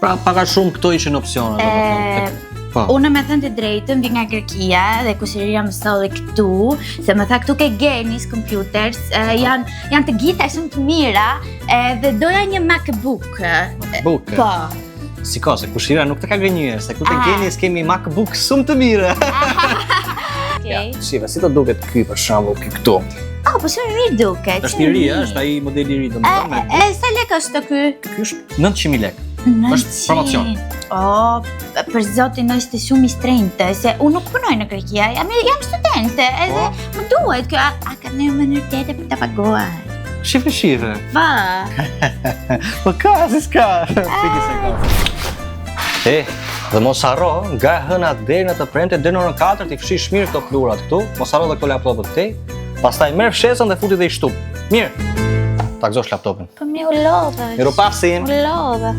Pra paka shumë këto ishin opsione. Unë me thënë të drejtën, vi nga Greqia dhe kushiria më solli këtu, se më tha këtu ke Genis Computers, janë të gjitha shumë të mira dhe doja një MacBook. MacBook? Po. Si ka, se kushiria nuk të ka gënjër, se ku të Genis kemi MacBook shumë të mira. Shive, si të duket ky për shembull këtu? Po shumë mirë duket. Është i ri, është ai modeli i ri domethënë. Sa lekë është ky? Ky është 900.000 lekë. Është promocion. Për zotin është shumë i shtrenjtë, se unë nuk punoj në Greqia, jam studente, edhe më duhet kjo, a ka në mënyrë tjetër për ta paguar? Shive. Pa. Po ka, si s'ka. Piki se ka. Dhe mos harro, nga hëna deri në të premte, deri në orën 4 ti fshish mirë këto plurat këtu, mos harro dhe këto laptopët këtej, pastaj merr fshesën dhe futi dhe i shtup. Mirë. Ta gëzosh laptopin. Po mi u lodhe. Miru pafsin. U lodhe.